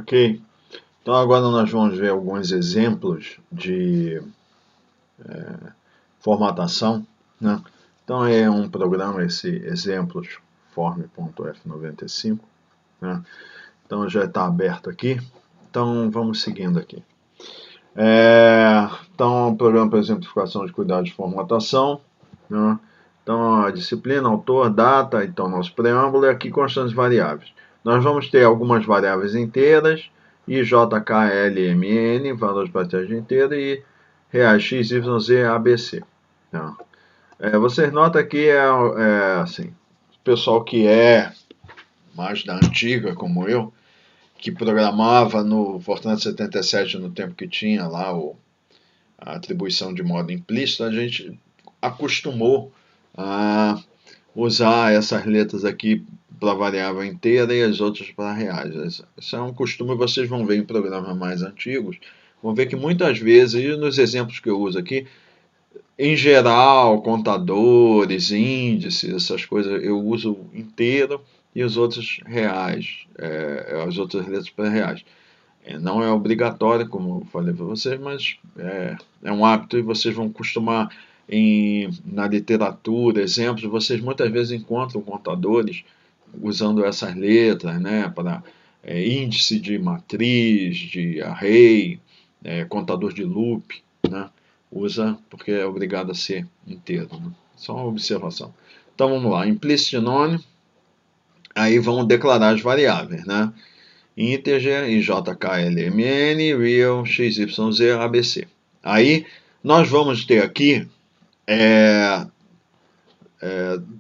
Ok, então agora nós vamos ver alguns exemplos de formatação, né? Então é um programa, esse exemplos form.f95, né? Então já está aberto aqui, então vamos seguindo aqui. Então, programa para exemplificação de cuidados de formatação, né? Então a disciplina, autor, data, então nosso preâmbulo, e aqui constantes variáveis. Nós vamos ter algumas variáveis inteiras, e JKLMN, valores para teste inteira, e reais x, y, z, ABC. Tá? Vocês notam que assim, o pessoal que é mais da antiga, como eu, que programava no Fortran 77 no tempo que tinha lá a atribuição de modo implícito, a gente acostumou a usar essas letras aqui para variável inteira e as outras para reais. Isso é um costume, vocês vão ver em programas mais antigos, vão ver que muitas vezes, e nos exemplos que eu uso aqui, em geral, contadores, índices, essas coisas, eu uso inteiro e os outros reais, as outras letras para reais. Não é obrigatório, como eu falei para vocês, mas é um hábito e vocês vão costumar, na literatura, exemplos, vocês muitas vezes encontram contadores usando essas letras, né, para índice de matriz, de array, contador de loop, né, usa porque é obrigado a ser inteiro. Né? Só uma observação. Então vamos lá, implicit none, aí vão declarar as variáveis, né? Integer em JKLMN, real, XYZ, ABC. Aí nós vamos ter aqui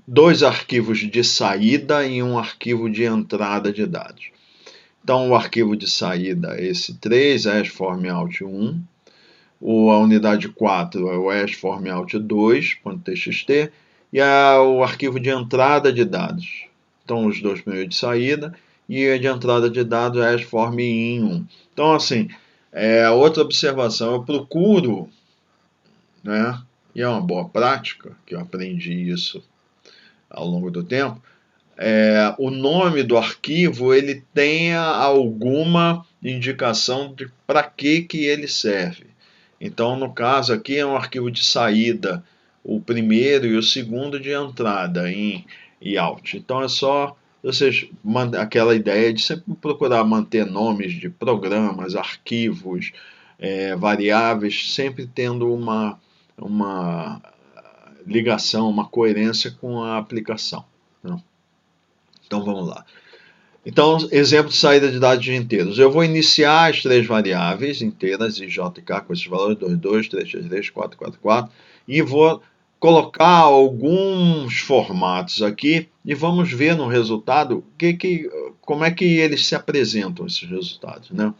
dois arquivos de saída e um arquivo de entrada de dados. Então o arquivo de saída é esse 3, ASFormout1, a unidade 4 é o ASFormout2.txt e o arquivo de entrada de dados. Então os dois meios de saída e a de entrada de dados é ASFormin1. Então assim, outra observação, eu procuro, né, e é uma boa prática, que eu aprendi isso ao longo do tempo, o nome do arquivo ele tenha alguma indicação de para que ele serve. Então, no caso aqui é um arquivo de saída, o primeiro e o segundo de entrada em out. Então é só vocês aquela ideia de sempre procurar manter nomes de programas, arquivos, variáveis, sempre tendo uma ligação, uma coerência com a aplicação. Né? Então vamos lá. Então, exemplo de saída de dados de inteiros. Eu vou iniciar as três variáveis inteiras, IJK, com esses valores, 22, 333, 444, e vou colocar alguns formatos aqui e vamos ver no resultado como é que eles se apresentam, esses resultados. Né?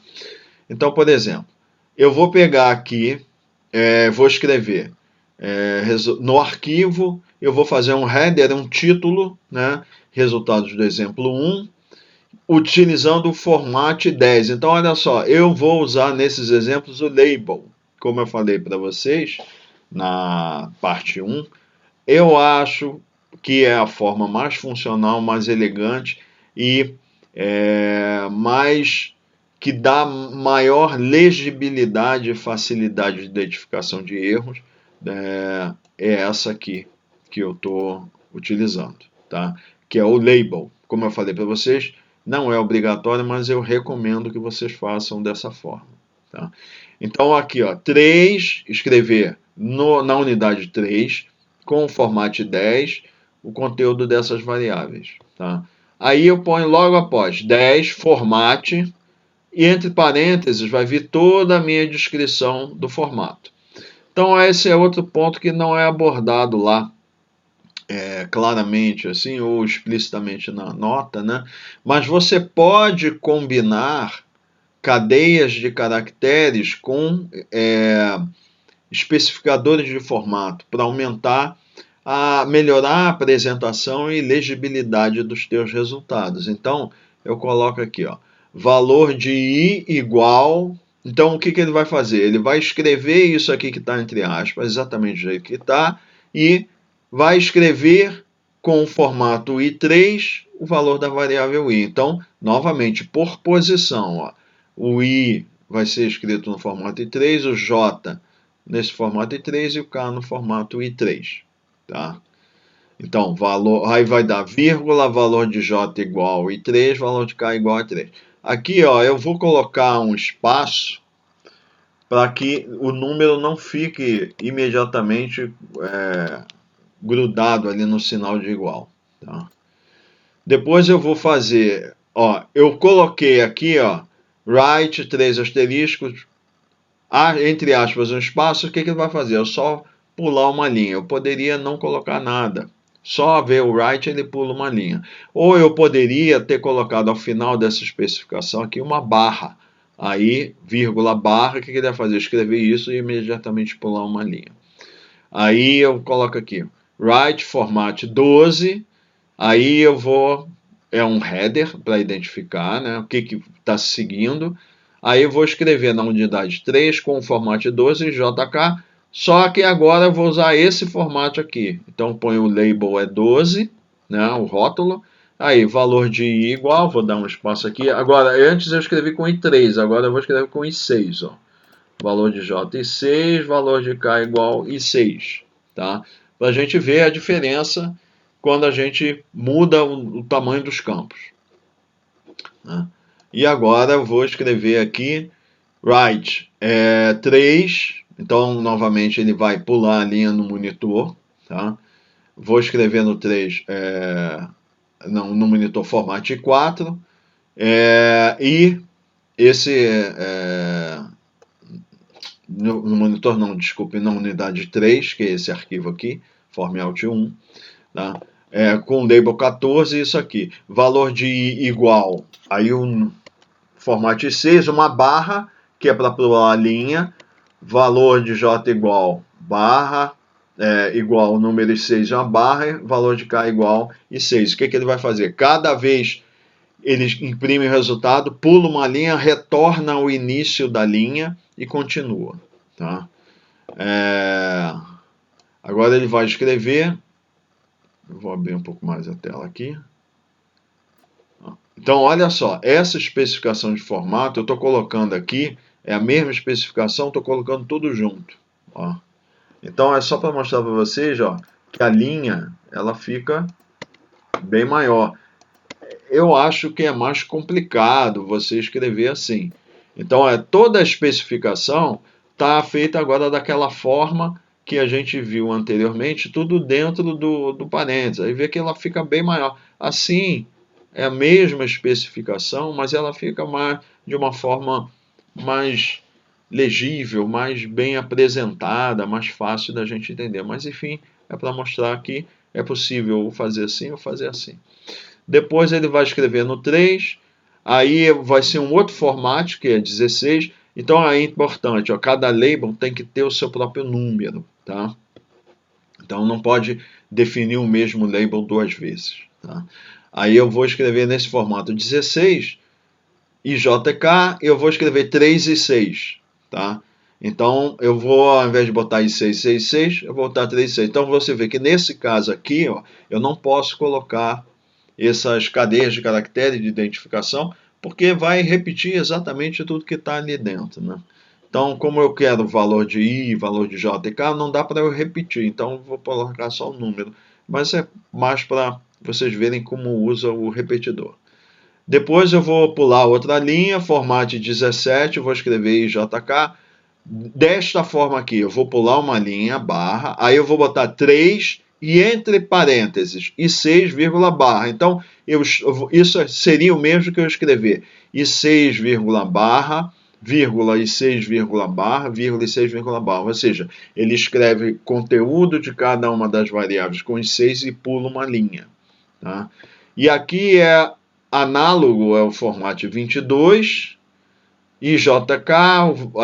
Então, por exemplo, eu vou pegar aqui, vou escrever no arquivo, eu vou fazer um header, um título, né? Resultados do exemplo 1, utilizando o format 10. Então, olha só, eu vou usar nesses exemplos o label. Como eu falei para vocês na parte 1, eu acho que é a forma mais funcional, mais elegante e mais que dá maior legibilidade e facilidade de identificação de erros. É essa aqui que eu estou utilizando, tá? Que é o label. Como eu falei para vocês, não é obrigatório, mas eu recomendo que vocês façam dessa forma. Tá? Então, aqui, ó, 3, escrever na unidade 3, com o format 10, o conteúdo dessas variáveis. Tá? Aí eu ponho logo após 10, format, e entre parênteses vai vir toda a minha descrição do formato. Então, esse é outro ponto que não é abordado lá claramente assim ou explicitamente na nota, né? Mas você pode combinar cadeias de caracteres com especificadores de formato para melhorar a apresentação e legibilidade dos teus resultados. Então, eu coloco aqui, ó, valor de i igual. Então, o que ele vai fazer? Ele vai escrever isso aqui que está entre aspas, exatamente do jeito que está, e vai escrever com o formato i3 o valor da variável i. Então, novamente, por posição, ó, o I vai ser escrito no formato I3, o J nesse formato I3 e o K no formato I3, tá? Então, valor, aí vai dar vírgula, valor de J igual a I3, valor de K igual a 3. Aqui, ó, eu vou colocar um espaço para que o número não fique imediatamente grudado ali no sinal de igual, tá? Depois eu vou fazer, ó, eu coloquei aqui, ó, write 3 asteriscos, entre aspas, um espaço, o que ele vai fazer? Eu só pular uma linha. Eu poderia não colocar nada. Só ver o write ele pula uma linha. Ou eu poderia ter colocado ao final dessa especificação aqui uma barra. Aí, vírgula, barra, o que ele vai fazer? Escrever isso e imediatamente pular uma linha. Aí eu coloco aqui, write format 12, aí eu vou, é um header para identificar, né, o que está seguindo. Aí eu vou escrever na unidade 3 com o formato 12 JK, só que agora eu vou usar esse formato aqui. Então ponho o label é 12, né, o rótulo. Aí valor de I igual, vou dar um espaço aqui. Agora, antes eu escrevi com I3, agora eu vou escrever com I6, ó. Valor de J I6, valor de K igual I6, tá? Para a gente ver a diferença quando a gente muda o tamanho dos campos, né? E agora eu vou escrever aqui write 3, então novamente ele vai pular a linha no monitor, tá? Vou escrever no 3, no monitor format 4, e esse no monitor não, desculpe, na unidade 3, que é esse arquivo aqui, formout 1, tá? Com label 14, isso aqui, valor de I igual, aí o format 6, uma barra, que é para pular a linha, valor de J igual, barra, igual, número 6 é uma barra, valor de K igual e 6. O que ele vai fazer? Cada vez ele imprime o resultado, pula uma linha, retorna ao início da linha e continua, tá? Agora ele vai escrever, eu vou abrir um pouco mais a tela aqui. Então, olha só, essa especificação de formato eu estou colocando aqui, é a mesma especificação, estou colocando tudo junto, ó. Então, é só para mostrar para vocês, ó, que a linha ela fica bem maior. Eu acho que é mais complicado você escrever assim. Então, toda a especificação está feita agora daquela forma que a gente viu anteriormente, tudo dentro do parênteses. Aí vê que ela fica bem maior. Assim, é a mesma especificação, mas ela fica de uma forma mais legível, mais bem apresentada, mais fácil da gente entender. Mas, enfim, é para mostrar que é possível fazer assim ou fazer assim. Depois ele vai escrever no 3, aí vai ser um outro formato, que é 16. Então é importante, ó, cada label tem que ter o seu próprio número, tá? Então não pode definir o mesmo label duas vezes, tá? Aí eu vou escrever nesse formato 16, IJK, eu vou escrever 3 e 6, tá? Então eu vou, ao invés de botar I6, 6, 6, eu vou botar 3, 6. Então você vê que nesse caso aqui, ó, eu não posso colocar essas cadeias de caractere de identificação, porque vai repetir exatamente tudo que está ali dentro, né? Então, como eu quero valor de I, valor de J e K, não dá para eu repetir, então eu vou colocar só o número. Mas é mais para vocês verem como usa o repetidor. Depois eu vou pular outra linha, format 17, vou escrever IJK. Desta forma aqui, eu vou pular uma linha, barra, aí eu vou botar 3 e entre parênteses, e 6, barra. Então, isso seria o mesmo que eu escrever I6, barra, vírgula e 6, barra, vírgula e 6, barra. Ou seja, ele escreve conteúdo de cada uma das variáveis com I6 e pula uma linha, tá? E aqui é análogo ao formato 22, IJK,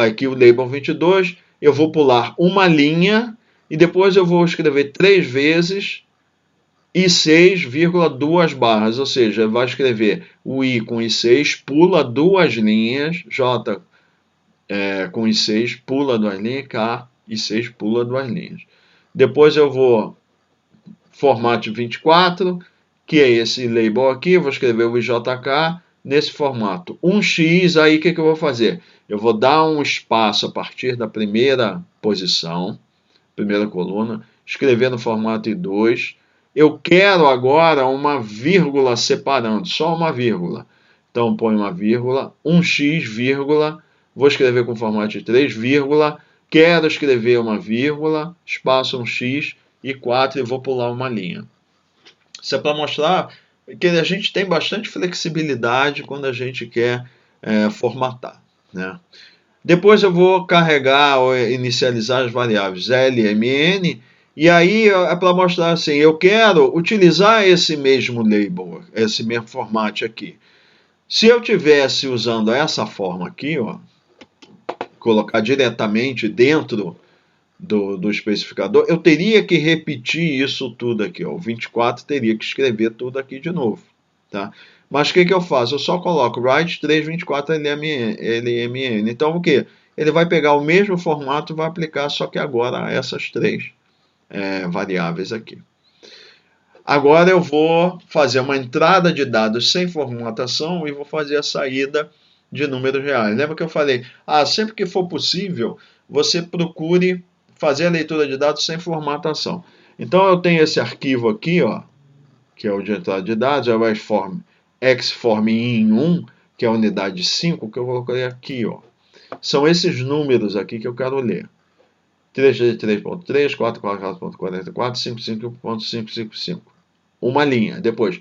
aqui o label 22, eu vou pular uma linha e depois eu vou escrever 3 vezes I6, duas barras, ou seja, vai escrever o I com I6, pula duas linhas, J com I6, pula duas linhas, K, I6, pula duas linhas. Depois eu vou formato 24, que é esse label aqui, vou escrever o IJK, nesse formato 1x, aí o que eu vou fazer? Eu vou dar um espaço a partir da primeira posição, primeira coluna, escrever no formato I2. Eu quero agora uma vírgula separando, só uma vírgula. Então, põe uma vírgula, 1x, vírgula, vou escrever com formato de 3, vírgula, quero escrever uma vírgula, espaço 1x e 4 e vou pular uma linha. Isso é para mostrar que a gente tem bastante flexibilidade quando a gente quer formatar, né? Depois eu vou carregar ou inicializar as variáveis LMN, e aí é para mostrar assim, eu quero utilizar esse mesmo label, esse mesmo formato aqui. Se eu tivesse usando essa forma aqui, ó, colocar diretamente dentro do especificador, eu teria que repetir isso tudo aqui, ó. O 24 teria que escrever tudo aqui de novo, tá? Mas o que eu faço? Eu só coloco write 324 LMN. Então o que? Ele vai pegar o mesmo formato e vai aplicar, só que agora essas três variáveis aqui. Agora eu vou fazer uma entrada de dados sem formatação e vou fazer a saída de números reais. Lembra que eu falei, sempre que for possível, você procure fazer a leitura de dados sem formatação. Então eu tenho esse arquivo aqui, ó, que é o de entrada de dados, é o xform-in1, que é a unidade 5, que eu coloquei aqui, ó. São esses números aqui que eu quero ler. 333.3, 444.44, 55.555. Uma linha. Depois,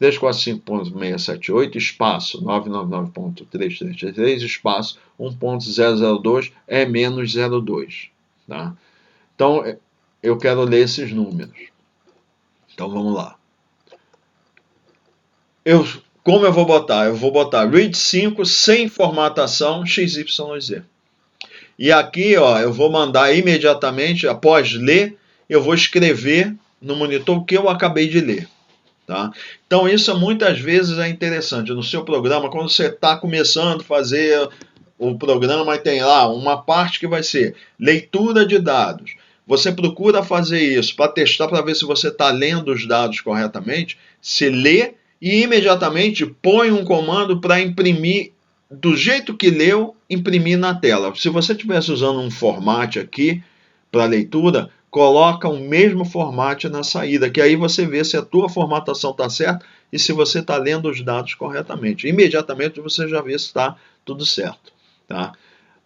345.678, espaço 999.3333, espaço 1.002 é menos 02. Tá? Então, eu quero ler esses números. Então, vamos lá. Como eu vou botar? Eu vou botar read 5 sem formatação XYZ. E aqui, ó, eu vou mandar imediatamente, após ler, eu vou escrever no monitor o que eu acabei de ler. Tá? Então, isso muitas vezes é interessante. No seu programa, quando você está começando a fazer o programa, e tem lá uma parte que vai ser leitura de dados. Você procura fazer isso para testar, para ver se você está lendo os dados corretamente. Se lê e imediatamente põe um comando para imprimir do jeito que leu, imprimir na tela. Se você estivesse usando um formato aqui para leitura, coloca o mesmo formato na saída, que aí você vê se a tua formatação está certa e se você está lendo os dados corretamente. Imediatamente você já vê se está tudo certo. Tá?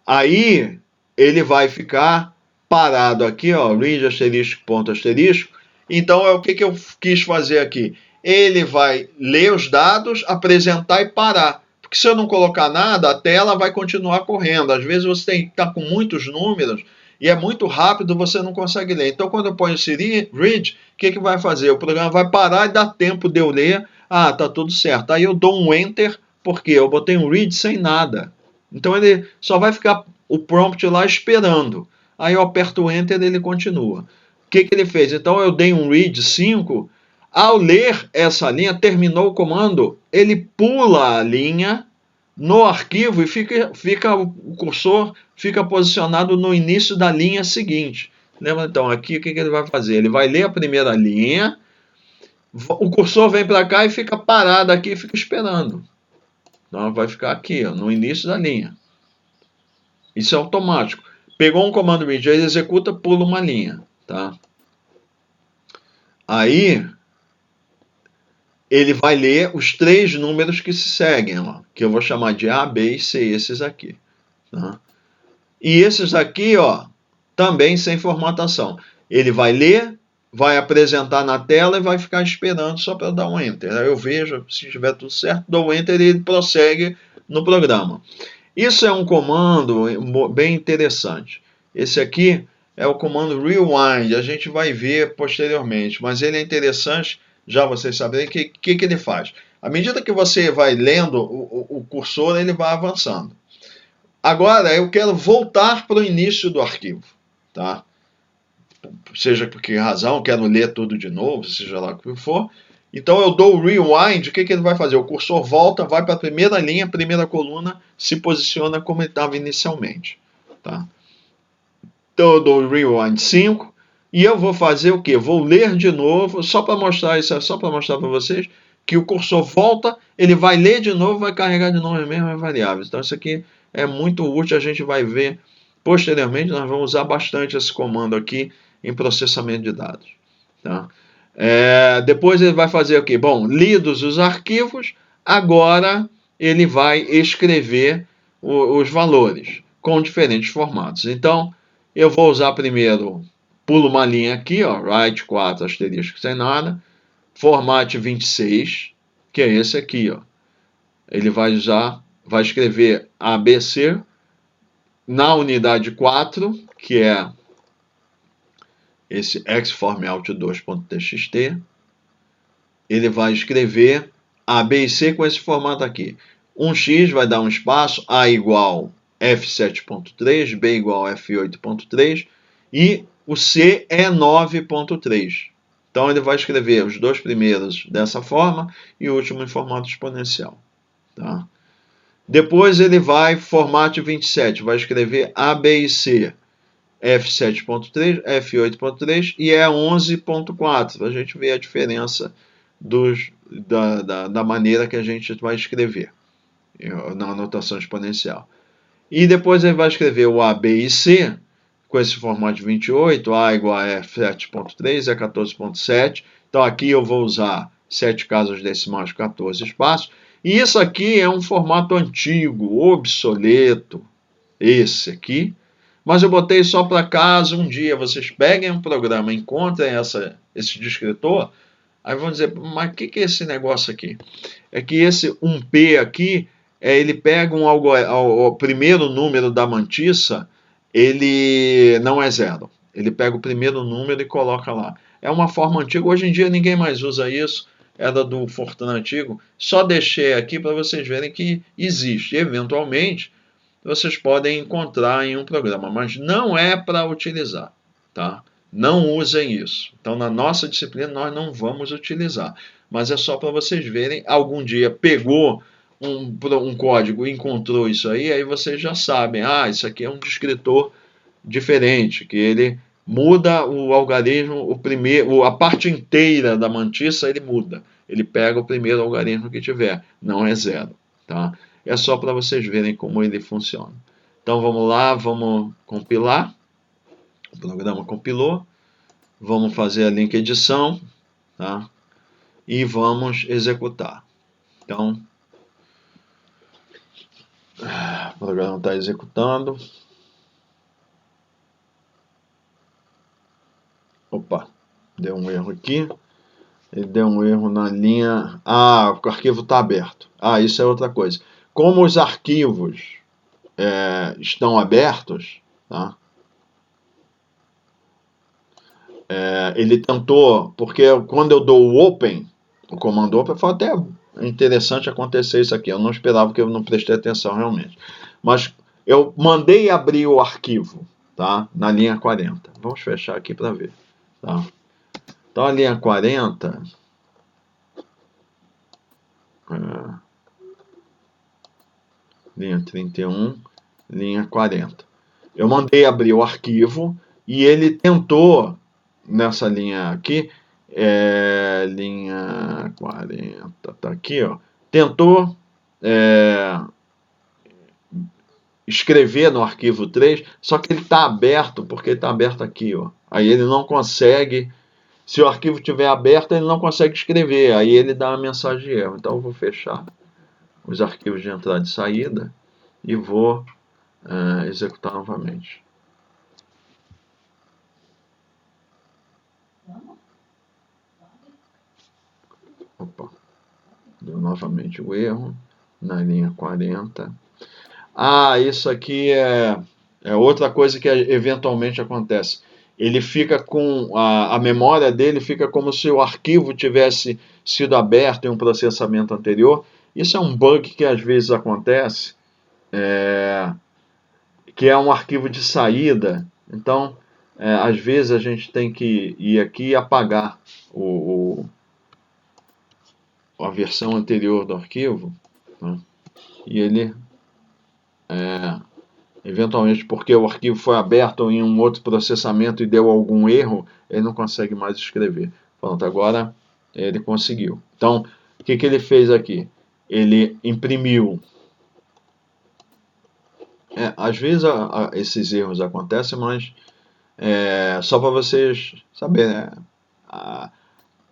Aí ele vai ficar parado aqui, ó, read asterisco, ponto asterisco. Então é o que eu quis fazer aqui. Ele vai ler os dados, apresentar e parar. Porque se eu não colocar nada, a tela vai continuar correndo. Às vezes você tem que estar com muitos números e é muito rápido, você não consegue ler. Então, quando eu ponho read, o que vai fazer? O programa vai parar e dá tempo de eu ler. Tá tudo certo. Aí eu dou um enter, porque eu botei um read sem nada. Então, ele só vai ficar o prompt lá esperando. Aí eu aperto o enter e ele continua. O que ele fez? Então, eu dei um read 5. Ao ler essa linha, terminou o comando, ele pula a linha no arquivo e o cursor fica posicionado no início da linha seguinte. Lembra então, aqui o que ele vai fazer? Ele vai ler a primeira linha, o cursor vem para cá e fica parado aqui e fica esperando. Então vai ficar aqui, ó, no início da linha. Isso é automático. Pegou um comando read, ele executa, pula uma linha. Tá? Aí ele vai ler os 3 números que se seguem, ó, que eu vou chamar de A, B e C, esses aqui. Tá? E esses aqui, ó, também sem formatação. Ele vai ler, vai apresentar na tela e vai ficar esperando só para dar um enter. Aí eu vejo, se estiver tudo certo, dou um enter e ele prossegue no programa. Isso é um comando bem interessante. Esse aqui é o comando rewind, a gente vai ver posteriormente, mas ele é interessante, já vocês saberem o que ele faz. À medida que você vai lendo o cursor, ele vai avançando. Agora, eu quero voltar para o início do arquivo, tá? Seja por que razão, eu quero ler tudo de novo, seja lá o que for. Então, eu dou o rewind, o que ele vai fazer? O cursor volta, vai para a primeira linha, primeira coluna, se posiciona como ele estava inicialmente, tá? Então, eu dou o rewind 5, e eu vou fazer o quê? Vou ler de novo, só para mostrar isso, só para mostrar para vocês, que o cursor volta, ele vai ler de novo, vai carregar de novo as mesmas variáveis. Então isso aqui é muito útil, a gente vai ver posteriormente, nós vamos usar bastante esse comando aqui em processamento de dados. Tá? Depois ele vai fazer o quê? Bom, lidos os arquivos, agora ele vai escrever os valores com diferentes formatos. Então, eu vou usar primeiro, pulo uma linha aqui, ó, write 4, asterisco sem nada, format 26, que é esse aqui, ó. Ele vai escrever ABC na unidade 4, que é esse xformout2.txt. Ele vai escrever A, B e C com esse formato aqui. 1x vai dar um espaço, A igual F7.3, B igual F8.3 e o C é 9.3. Então ele vai escrever os dois primeiros dessa forma e o último em formato exponencial. Tá? Depois ele vai, formato 27, vai escrever A, B e C, F7.3, F8.3 e é 11.4. A gente vê a diferença da maneira que a gente vai escrever na anotação exponencial. E depois ele vai escrever o A, B e C com esse formato de 28, A igual a F7.3, é 14.7. Então aqui eu vou usar 7 casas decimais, 14 espaços. E isso aqui é um formato antigo, obsoleto, esse aqui. Mas eu botei só para caso um dia vocês peguem um programa, encontrem esse descritor, aí vão dizer, mas o que é esse negócio aqui? É que esse 1P aqui, ele pega o primeiro número da mantissa, ele não é 0. Ele pega o primeiro número e coloca lá. É uma forma antiga, hoje em dia ninguém mais usa isso, era do Fortran antigo. Só deixei aqui para vocês verem que existe. Eventualmente, vocês podem encontrar em um programa, mas não é para utilizar, tá? Não usem isso. Então, na nossa disciplina, nós não vamos utilizar. Mas é só para vocês verem, algum dia pegou um código e encontrou isso aí vocês já sabem, isso aqui é um descritor diferente, que ele muda o algarismo, a parte inteira da mantissa ele muda. Ele pega o primeiro algarismo que tiver, não é 0, tá? É só para vocês verem como ele funciona. Então vamos lá, vamos compilar. O programa compilou. Vamos fazer a link edição, tá? E vamos executar. Então, o programa está executando. Opa, deu um erro aqui. Ele deu um erro na linha... o arquivo está aberto. Isso é outra coisa. Como os arquivos estão abertos, tá? Ele tentou, porque quando eu dou o open, o comando open, foi até interessante acontecer isso aqui. Eu não esperava, porque eu não prestei atenção realmente. Mas eu mandei abrir o arquivo, tá? Na linha 40. Vamos fechar aqui para ver. Tá? Então a linha 40... linha 31, linha 40. Eu mandei abrir o arquivo e ele tentou, nessa linha aqui, linha 40, tá aqui, ó, tentou escrever no arquivo 3, só que ele está aberto, porque ele está aberto aqui, ó. Aí ele não consegue, se o arquivo estiver aberto, ele não consegue escrever, aí ele dá uma mensagem de erro. Então eu vou fechar os arquivos de entrada e saída e vou executar novamente. Opa, deu novamente o erro na linha 40. Isso aqui é outra coisa que eventualmente acontece. Ele fica com a memória dele fica como se o arquivo tivesse sido aberto em um processamento anterior. Isso é um bug que às vezes acontece, que é um arquivo de saída. Então, às vezes a gente tem que ir aqui e apagar a versão anterior do arquivo, tá? E ele, eventualmente, porque o arquivo foi aberto em um outro processamento e deu algum erro, ele não consegue mais escrever. Pronto, agora ele conseguiu. Então, O que ele fez aqui? Ele imprimiu. Às vezes esses erros acontecem, mas só para vocês saberem, né?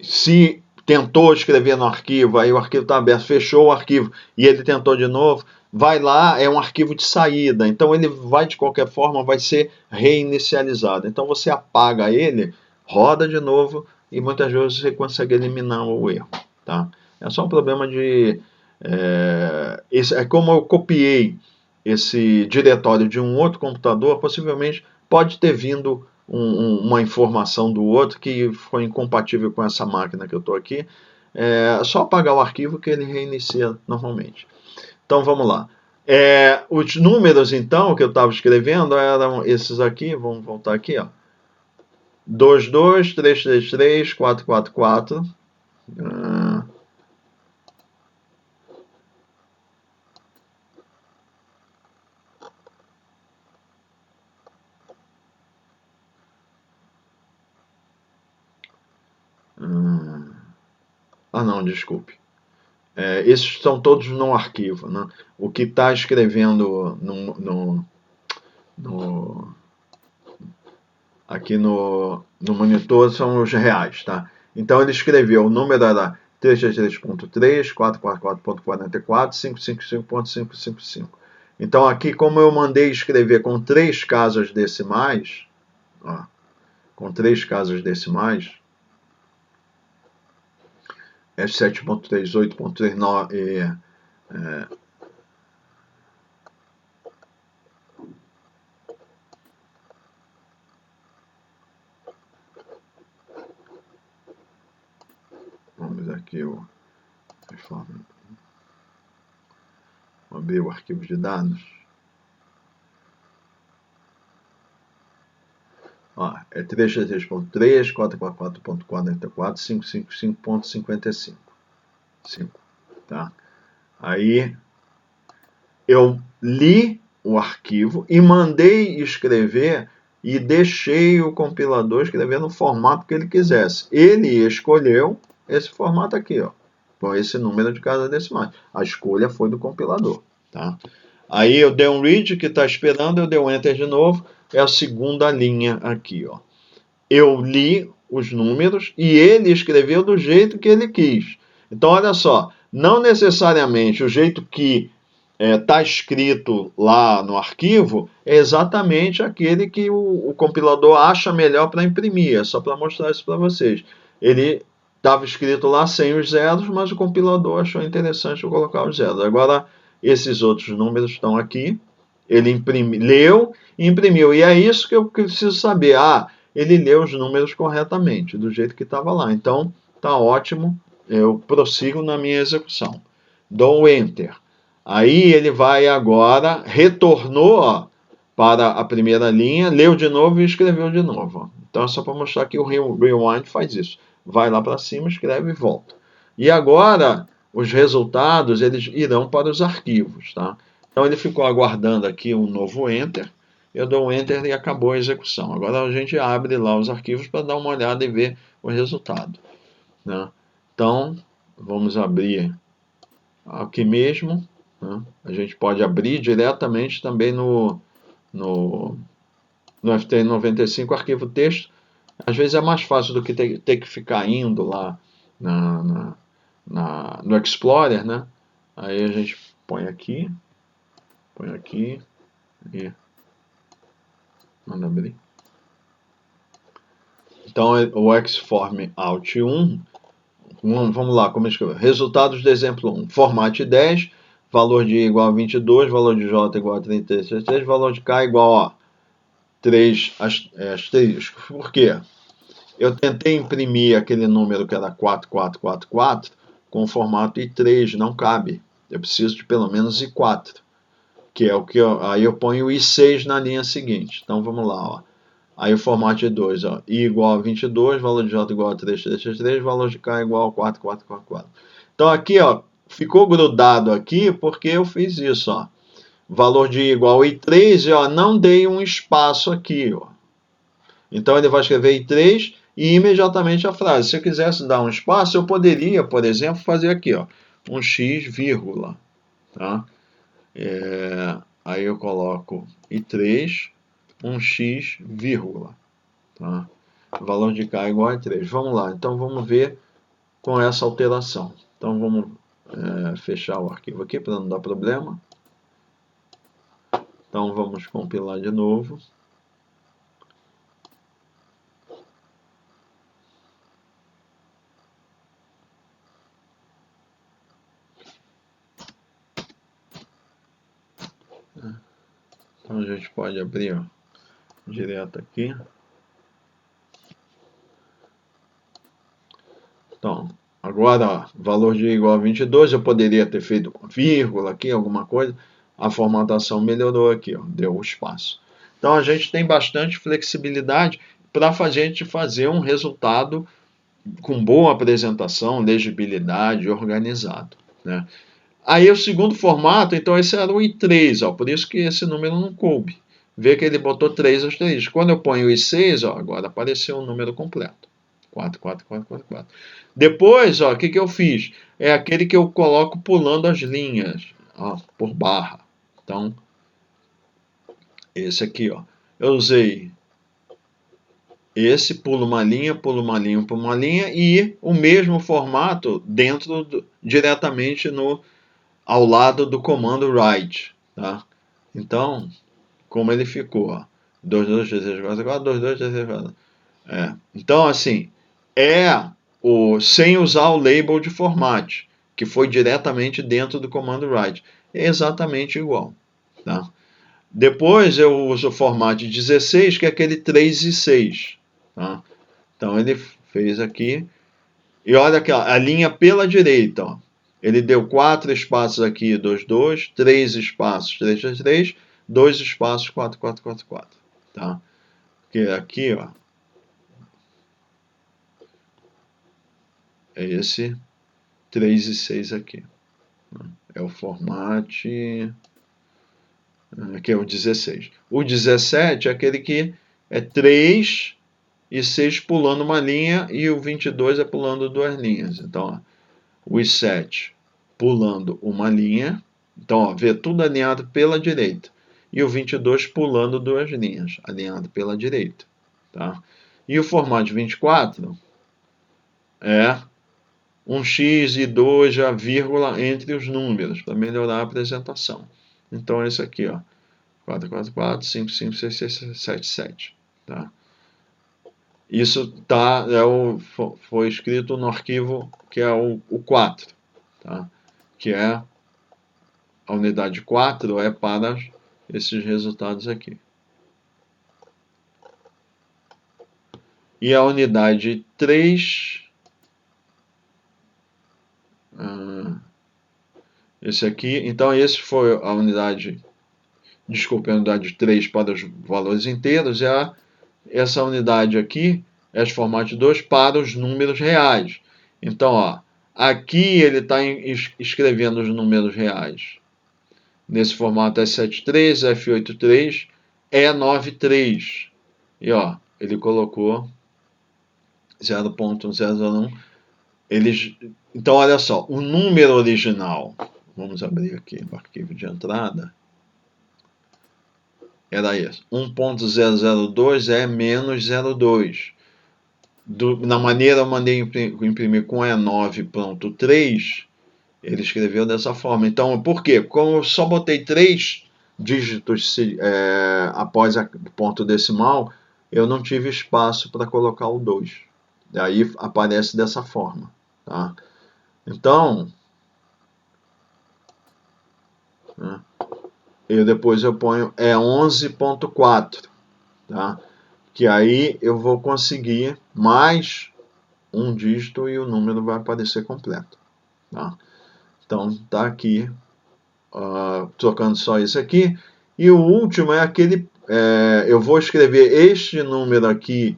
Se tentou escrever no arquivo, aí o arquivo está aberto, fechou o arquivo e ele tentou de novo, vai lá, é um arquivo de saída, então ele vai de qualquer forma, vai ser reinicializado. Então você apaga ele, roda de novo e muitas vezes você consegue eliminar o erro. Tá? É só um problema de... é como eu copiei esse diretório de um outro computador, possivelmente pode ter vindo uma informação do outro que foi incompatível com essa máquina que eu estou aqui. É só apagar o arquivo que ele reinicia normalmente. Então vamos lá. Os números então que eu estava escrevendo eram esses aqui, vamos voltar aqui, ó. 22, 333, 444. Não, desculpe. Esses são todos no arquivo. Né? O que está escrevendo aqui no monitor são os reais. Tá? Então ele escreveu, o número era 333.3, 444.44, 555.555. Então aqui, como eu mandei escrever com 3 casas decimais, ó, com 3 casas decimais, 7.3, 8.39, vamos aqui vou abrir o arquivo de dados. Ó, é 333.3, 444.44, 555.55. 5, tá? Aí eu li o arquivo e mandei escrever e deixei o compilador escrever no formato que ele quisesse. Ele escolheu esse formato aqui, ó, com esse número de casas decimais. A escolha foi do compilador, tá? Aí eu dei um read que está esperando, eu dei um enter de novo, é a segunda linha aqui, ó. Eu li os números e ele escreveu do jeito que ele quis. Então, olha só, não necessariamente o jeito que está escrito lá no arquivo é exatamente aquele que o compilador acha melhor para imprimir. É só para mostrar isso para vocês. Ele estava escrito lá sem os zeros, mas o compilador achou interessante eu colocar os zeros. Agora, esses outros números estão aqui. Ele leu e imprimiu. E é isso que eu preciso saber. Ele leu os números corretamente, do jeito que estava lá. Então, está ótimo. Eu prossigo na minha execução. Dou Enter. Aí ele vai agora, retornou, ó, para a primeira linha, leu de novo e escreveu de novo. Ó. Então é só para mostrar que o Rewind faz isso. Vai lá para cima, escreve e volta. E agora, os resultados eles irão para os arquivos. Tá? Então ele ficou aguardando aqui um novo Enter. Eu dou um Enter e acabou a execução. Agora a gente abre lá os arquivos para dar uma olhada e ver o resultado. Né? Então, vamos abrir aqui mesmo. Né? A gente pode abrir diretamente também no FT95 arquivo texto. Às vezes é mais fácil do que ter que ficar indo lá no Explorer, né? Aí a gente põe aqui e manda abrir. Então o Xform Alt 1, vamos lá, como escrever? Resultados do exemplo 1, format 10, valor de I igual a 22, valor de J igual a 33, valor de K igual a 3 asterisco. Por quê? Eu tentei imprimir aquele número que era 4444 com o formato I3, não cabe. Eu preciso de pelo menos I4, que é o que aí eu ponho o I6 na linha seguinte. Então vamos lá, ó. Aí o formato I2, ó, I igual a 22, valor de J igual a 3333, valor de K igual a 4444. Então aqui, ó, ficou grudado aqui porque eu fiz isso, ó. Valor de I igual a I3, e ó, não dei um espaço aqui, ó. Então ele vai escrever I3 e imediatamente a frase. Se eu quisesse dar um espaço, eu poderia, por exemplo, fazer aqui, ó, um x, vírgula, tá? Aí eu coloco i3, um x, vírgula, tá? O valor de k é igual a 3. Vamos lá, então vamos ver com essa alteração. Então vamos fechar o arquivo aqui para não dar problema. Então vamos compilar de novo. Então a gente pode abrir, ó, direto aqui. Então, agora, ó, valor de i igual a 22, eu poderia ter feito uma vírgula aqui, alguma coisa. A formatação melhorou aqui, ó, deu o espaço. Então a gente tem bastante flexibilidade para a gente fazer um resultado com boa apresentação, legibilidade, organizado, né? Aí o segundo formato, então esse era o i3, ó, por isso que esse número não coube. Vê que ele botou 3 asteriscos. Quando eu ponho o i6, ó, agora apareceu o número completo. 4, 4, 4, 4, 4. Depois, ó, o que, que eu fiz? É aquele que eu coloco pulando as linhas, ó, por barra. Então, esse aqui, ó. Eu usei esse, pulo uma linha, pulo uma linha, pulo uma linha, e o mesmo formato diretamente ao lado do comando write, tá? Então, como ele ficou, ó, 2, 2, 3, 4, 4, 2, 2, 3, 4. Então, assim, sem usar o label de format, que foi diretamente dentro do comando write. É exatamente igual, tá? Depois eu uso o format 16, que é aquele 3 e 6, tá? Então ele fez aqui, e olha aqui, ó, a linha pela direita, ó. Ele deu 4 espaços aqui, 2, 2, 3 espaços, 3, 3, 3, 2 espaços, 4, 4, 4, 4, tá? Porque aqui, ó, é esse 3 e 6 aqui. É o format, que é o 16. O 17 é aquele que é 3 e 6 pulando uma linha, e o 22 é pulando duas linhas. Então, ó, o i7 pulando uma linha. Então, ó, vê tudo alinhado pela direita. E o 22 pulando duas linhas, alinhado pela direita. Tá? E o formato 24 é um x e 2, a vírgula entre os números, para melhorar a apresentação. Então, esse aqui, ó, 4, 4, 4, 5, 5, 6, 6, 7, 7. Tá? Isso foi escrito no arquivo que é o 4, tá? Que é a unidade 4 é para esses resultados aqui. E a unidade 3, esse aqui, então esse foi a unidade, desculpe, a unidade 3 para os valores inteiros, essa unidade aqui é os formatos 2 para os números reais. Então, ó, aqui ele está escrevendo os números reais. Nesse formato S73, F83, E93. E ó, ele colocou 0.001. Então, olha só, o número original, vamos abrir aqui o arquivo de entrada, era esse. 1.002 é menos 0,2. Na maneira eu mandei imprimir com E9.3, ele escreveu dessa forma. Então, por quê? Como eu só botei 3 dígitos após o ponto decimal, eu não tive espaço para colocar o 2. Daí aparece dessa forma. Tá? Então, depois eu ponho 11.4. Tá? Que aí eu vou conseguir mais um dígito e o número vai aparecer completo. Tá? Então, tá aqui, trocando só isso aqui. E o último é aquele, eu vou escrever este número aqui,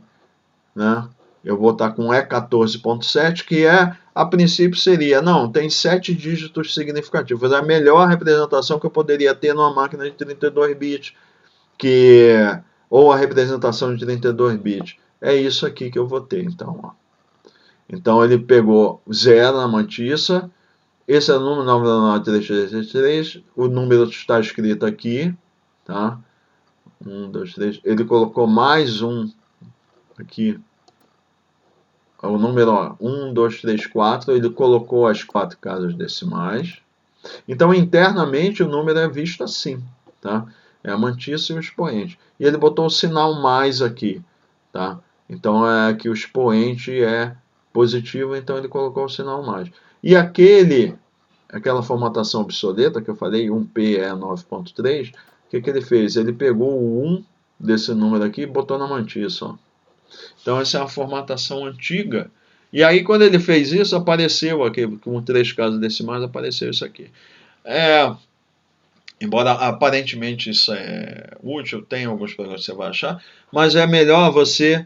né? Eu vou estar com E14.7, que a princípio seria, não, tem 7 dígitos significativos. É a melhor representação que eu poderia ter numa máquina de 32 bits, ou a representação de 32 bits. é isso aqui que eu vou ter. Então, ó. Então ele pegou 0 na mantissa, esse é o número 99333, o número está escrito aqui, tá? 1, 2, 3, ele colocou mais um aqui, o número, ó, 1, 2, 3, 4, ele colocou as 4 casas decimais. Então, internamente, o número é visto assim, tá? É a mantissa e o expoente. E ele botou o sinal mais aqui, tá? Então, é que o expoente é positivo, então ele colocou o sinal mais. E aquela formatação obsoleta que eu falei, 1P é 9.3, o que ele fez? Ele pegou o 1 desse número aqui e botou na mantissa, ó. Então, essa é a formatação antiga. E aí, quando ele fez isso, apareceu aqui, com 3 casas decimais, apareceu isso aqui. Embora aparentemente isso é útil, tem alguns programas que você vai achar, mas é melhor você,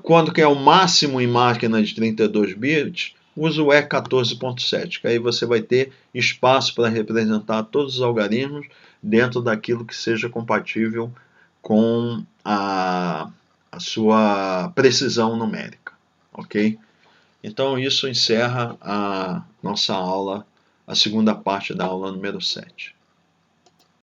quando quer o máximo em máquina de 32 bits, use o E14.7, que aí você vai ter espaço para representar todos os algarismos dentro daquilo que seja compatível com a sua precisão numérica, ok? Então isso encerra a nossa aula, a segunda parte da aula número 7.